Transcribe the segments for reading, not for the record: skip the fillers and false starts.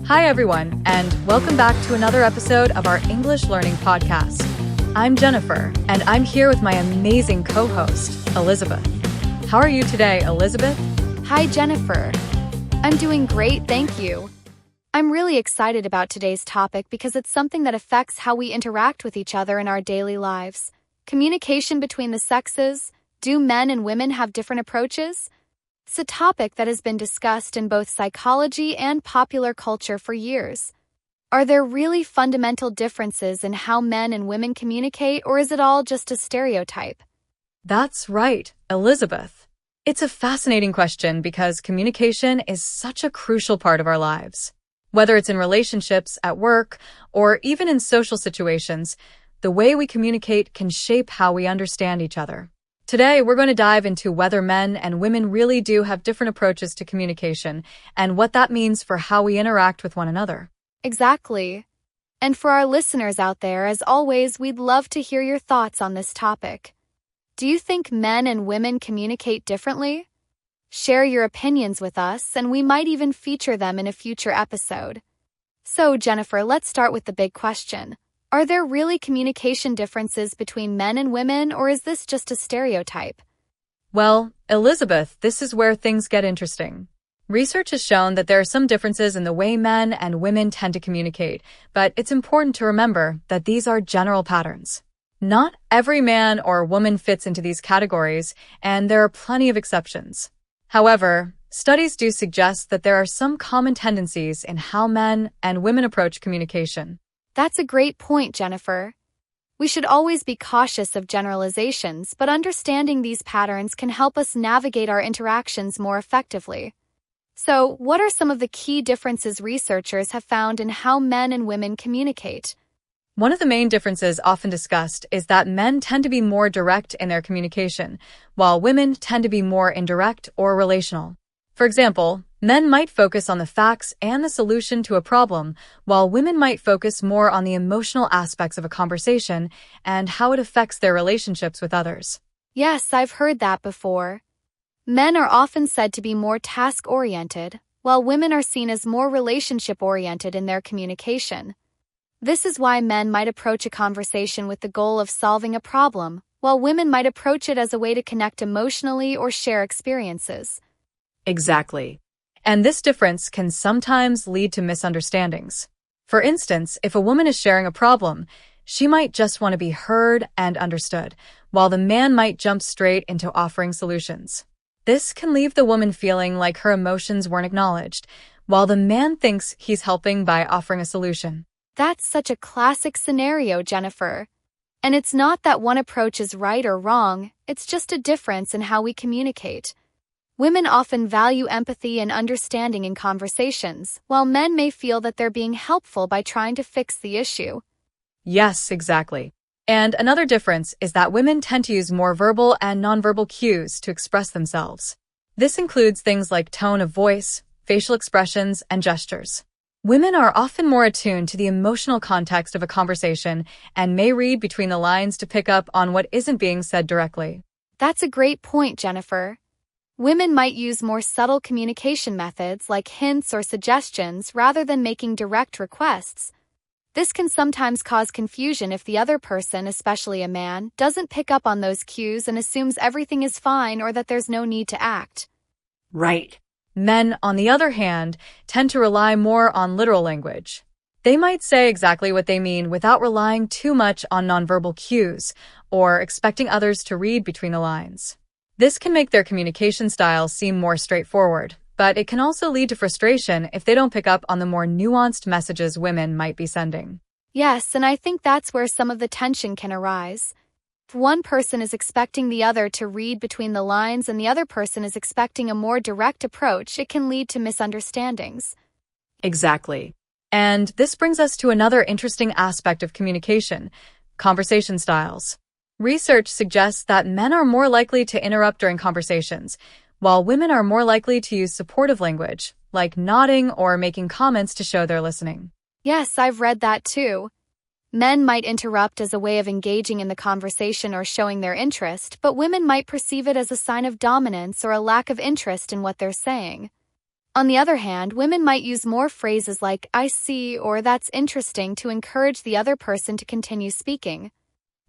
Hi, everyone, and welcome back to another episode of our English Learning podcast. I'm Jennifer, and I'm here with my amazing co-host, Elizabeth. How are you today, Elizabeth? Hi, Jennifer. I'm doing great, thank you. I'm really excited about today's topic because it's something that affects how we interact with each other in our daily lives. Communication between the sexes. Do men and women have different approaches? It's a topic that has been discussed in both psychology and popular culture for years. Are there really fundamental differences in how men and women communicate, or is it all just a stereotype? That's right, Elizabeth. It's a fascinating question because communication is such a crucial part of our lives. Whether it's in relationships, at work, or even in social situations, the way we communicate can shape how we understand each other. Today, we're going to dive into whether men and women really do have different approaches to communication and what that means for how we interact with one another. Exactly. And for our listeners out there, as always, we'd love to hear your thoughts on this topic. Do you think men and women communicate differently? Share your opinions with us, and we might even feature them in a future episode. So, Jennifer, let's start with the big question. Are there really communication differences between men and women, or is this just a stereotype? Well, Elizabeth, this is where things get interesting. Research has shown that there are some differences in the way men and women tend to communicate, but it's important to remember that these are general patterns. Not every man or woman fits into these categories, and there are plenty of exceptions. However, studies do suggest that there are some common tendencies in how men and women approach communication. That's a great point, Jennifer. We should always be cautious of generalizations, but understanding these patterns can help us navigate our interactions more effectively. So, what are some of the key differences researchers have found in how men and women communicate? One of the main differences often discussed is that men tend to be more direct in their communication, while women tend to be more indirect or relational. For example, men might focus on the facts and the solution to a problem, while women might focus more on the emotional aspects of a conversation and how it affects their relationships with others. Yes, I've heard that before. Men are often said to be more task-oriented, while women are seen as more relationship-oriented in their communication. This is why men might approach a conversation with the goal of solving a problem, while women might approach it as a way to connect emotionally or share experiences. Exactly. And this difference can sometimes lead to misunderstandings. For instance, if a woman is sharing a problem, she might just want to be heard and understood, while the man might jump straight into offering solutions. This can leave the woman feeling like her emotions weren't acknowledged, while the man thinks he's helping by offering a solution. That's such a classic scenario, Jennifer. And it's not that one approach is right or wrong, it's just a difference in how we communicate. Women often value empathy and understanding in conversations, while men may feel that they're being helpful by trying to fix the issue. Yes, exactly. And another difference is that women tend to use more verbal and nonverbal cues to express themselves. This includes things like tone of voice, facial expressions, and gestures. Women are often more attuned to the emotional context of a conversation and may read between the lines to pick up on what isn't being said directly. That's a great point, Jennifer. Women might use more subtle communication methods like hints or suggestions rather than making direct requests. This can sometimes cause confusion if the other person, especially a man, doesn't pick up on those cues and assumes everything is fine or that there's no need to act. Right. Men, on the other hand, tend to rely more on literal language. They might say exactly what they mean without relying too much on nonverbal cues or expecting others to read between the lines. This can make their communication style seem more straightforward, but it can also lead to frustration if they don't pick up on the more nuanced messages women might be sending. Yes, and I think that's where some of the tension can arise. If one person is expecting the other to read between the lines and the other person is expecting a more direct approach, it can lead to misunderstandings. Exactly. And this brings us to another interesting aspect of communication: conversation styles. Research suggests that men are more likely to interrupt during conversations, while women are more likely to use supportive language, like nodding or making comments to show they're listening. Yes, I've read that too. Men might interrupt as a way of engaging in the conversation or showing their interest, but women might perceive it as a sign of dominance or a lack of interest in what they're saying. On the other hand, women might use more phrases like, I see, or that's interesting to encourage the other person to continue speaking.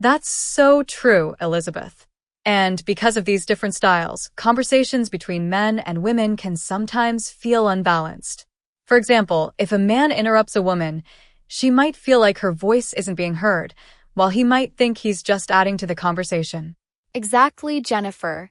That's so true, Elizabeth. And because of these different styles, conversations between men and women can sometimes feel unbalanced. For example, if a man interrupts a woman, she might feel like her voice isn't being heard, while he might think he's just adding to the conversation. Exactly, Jennifer.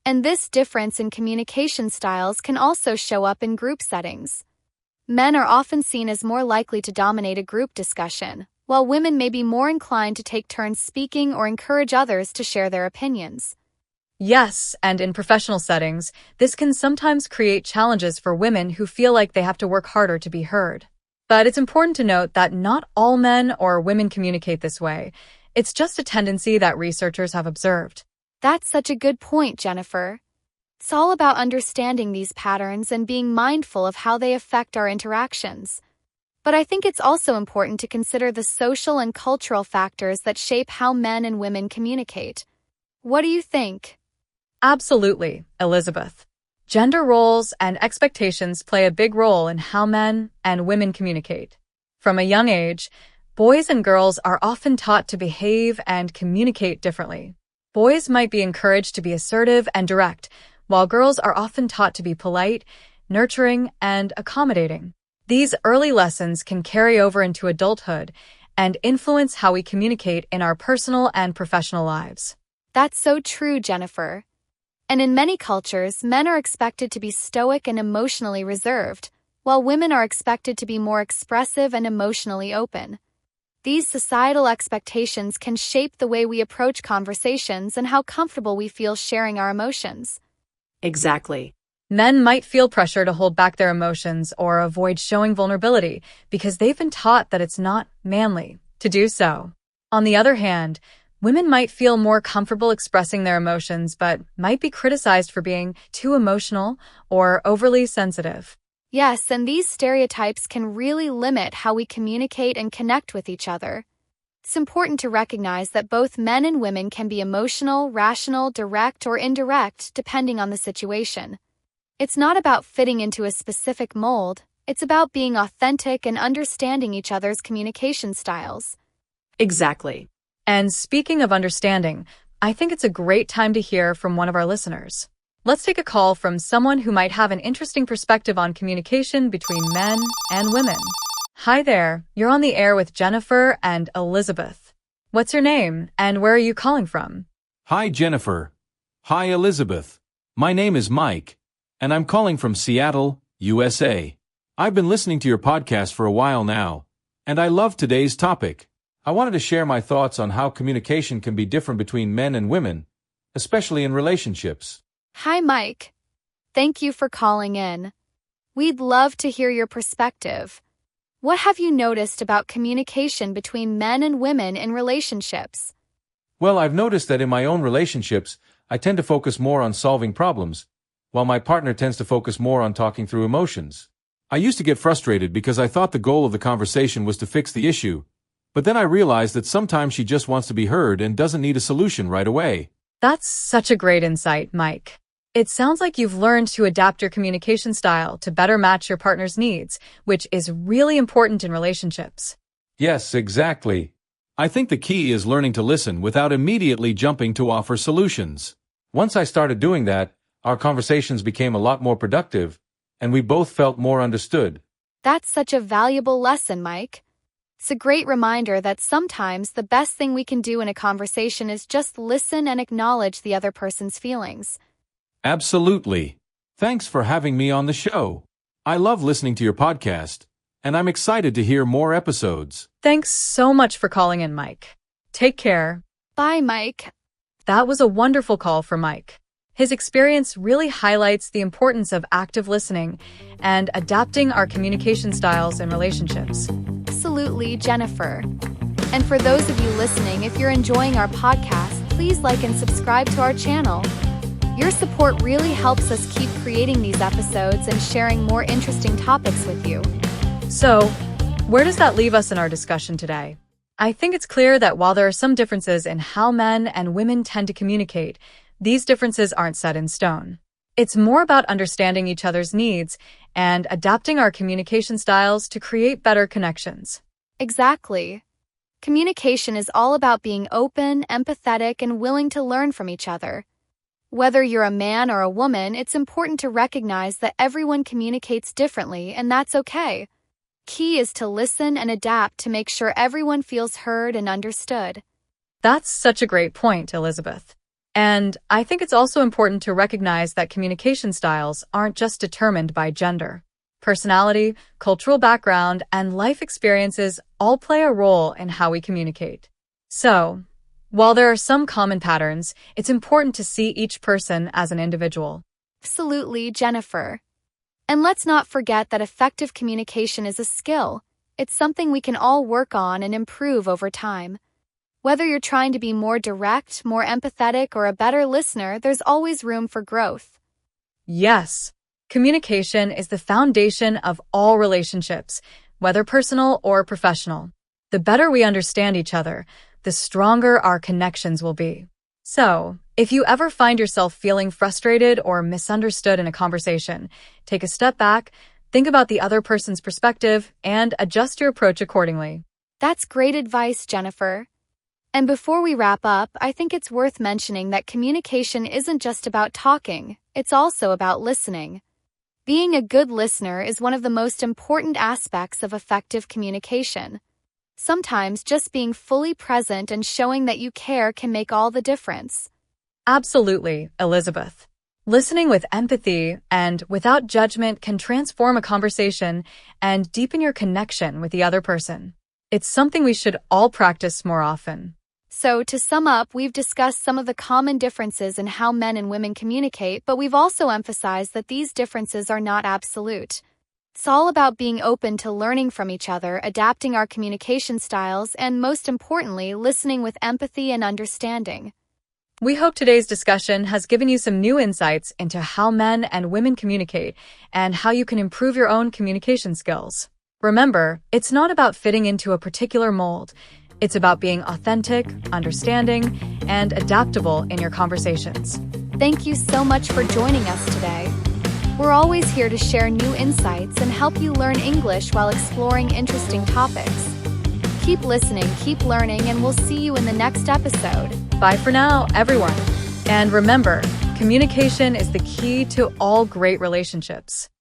And this difference in communication styles can also show up in group settings. Men are often seen as more likely to dominate a group discussion, while women may be more inclined to take turns speaking or encourage others to share their opinions. Yes, and in professional settings, this can sometimes create challenges for women who feel like they have to work harder to be heard. But it's important to note that not all men or women communicate this way. It's just a tendency that researchers have observed. That's such a good point, Jennifer. It's all about understanding these patterns and being mindful of how they affect our interactions. But I think it's also important to consider the social and cultural factors that shape how men and women communicate. What do you think? Absolutely, Elizabeth. Gender roles and expectations play a big role in how men and women communicate. From a young age, boys and girls are often taught to behave and communicate differently. Boys might be encouraged to be assertive and direct, while girls are often taught to be polite, nurturing, and accommodating. These early lessons can carry over into adulthood and influence how we communicate in our personal and professional lives. That's so true, Jennifer. And in many cultures, men are expected to be stoic and emotionally reserved, while women are expected to be more expressive and emotionally open. These societal expectations can shape the way we approach conversations and how comfortable we feel sharing our emotions. Exactly. Men might feel pressure to hold back their emotions or avoid showing vulnerability because they've been taught that it's not manly to do so. On the other hand, women might feel more comfortable expressing their emotions but might be criticized for being too emotional or overly sensitive. Yes, and these stereotypes can really limit how we communicate and connect with each other. It's important to recognize that both men and women can be emotional, rational, direct, or indirect, depending on the situation. It's not about fitting into a specific mold, it's about being authentic and understanding each other's communication styles. Exactly. And speaking of understanding, I think it's a great time to hear from one of our listeners. Let's take a call from someone who might have an interesting perspective on communication between men and women. Hi there, you're on the air with Jennifer and Elizabeth. What's your name and where are you calling from? Hi, Jennifer. Hi, Elizabeth. My name is Mike, and I'm calling from Seattle, USA. I've been listening to your podcast for a while now, and I love today's topic. I wanted to share my thoughts on how communication can be different between men and women, especially in relationships. Hi, Mike. Thank you for calling in. We'd love to hear your perspective. What have you noticed about communication between men and women in relationships? Well, I've noticed that in my own relationships, I tend to focus more on solving problems, while my partner tends to focus more on talking through emotions. I used to get frustrated because I thought the goal of the conversation was to fix the issue, but then I realized that sometimes she just wants to be heard and doesn't need a solution right away. That's such a great insight, Mike. It sounds like you've learned to adapt your communication style to better match your partner's needs, which is really important in relationships. Yes, exactly. I think the key is learning to listen without immediately jumping to offer solutions. Once I started doing that, our conversations became a lot more productive, and we both felt more understood. That's such a valuable lesson, Mike. It's a great reminder that sometimes the best thing we can do in a conversation is just listen and acknowledge the other person's feelings. Absolutely. Thanks for having me on the show. I love listening to your podcast, and I'm excited to hear more episodes. Thanks so much for calling in, Mike. Take care. Bye, Mike. That was a wonderful call for Mike. His experience really highlights the importance of active listening and adapting our communication styles in relationships. Absolutely, Jennifer. And for those of you listening, if you're enjoying our podcast, please like and subscribe to our channel. Your support really helps us keep creating these episodes and sharing more interesting topics with you. So, where does that leave us in our discussion today? I think it's clear that while there are some differences in how men and women tend to communicate, these differences aren't set in stone. It's more about understanding each other's needs and adapting our communication styles to create better connections. Exactly. Communication is all about being open, empathetic, and willing to learn from each other. Whether you're a man or a woman, it's important to recognize that everyone communicates differently, and that's okay. Key is to listen and adapt to make sure everyone feels heard and understood. That's such a great point, Elizabeth. And I think it's also important to recognize that communication styles aren't just determined by gender. Personality, cultural background, and life experiences all play a role in how we communicate. So, while there are some common patterns, it's important to see each person as an individual. Absolutely, Jennifer. And let's not forget that effective communication is a skill. It's something we can all work on and improve over time. Whether you're trying to be more direct, more empathetic, or a better listener, there's always room for growth. Yes, communication is the foundation of all relationships, whether personal or professional. The better we understand each other, the stronger our connections will be. So, if you ever find yourself feeling frustrated or misunderstood in a conversation, take a step back, think about the other person's perspective, and adjust your approach accordingly. That's great advice, Jennifer. And before we wrap up, I think it's worth mentioning that communication isn't just about talking, it's also about listening. Being a good listener is one of the most important aspects of effective communication. Sometimes just being fully present and showing that you care can make all the difference. Absolutely, Elizabeth. Listening with empathy and without judgment can transform a conversation and deepen your connection with the other person. It's something we should all practice more often. So, to sum up, we've discussed some of the common differences in how men and women communicate, but we've also emphasized that these differences are not absolute. It's all about being open to learning from each other, adapting our communication styles, and most importantly, listening with empathy and understanding. We hope today's discussion has given you some new insights into how men and women communicate and how you can improve your own communication skills. Remember, it's not about fitting into a particular mold. It's about being authentic, understanding, and adaptable in your conversations. Thank you so much for joining us today. We're always here to share new insights and help you learn English while exploring interesting topics. Keep listening, keep learning, and we'll see you in the next episode. Bye for now, everyone. And remember, communication is the key to all great relationships.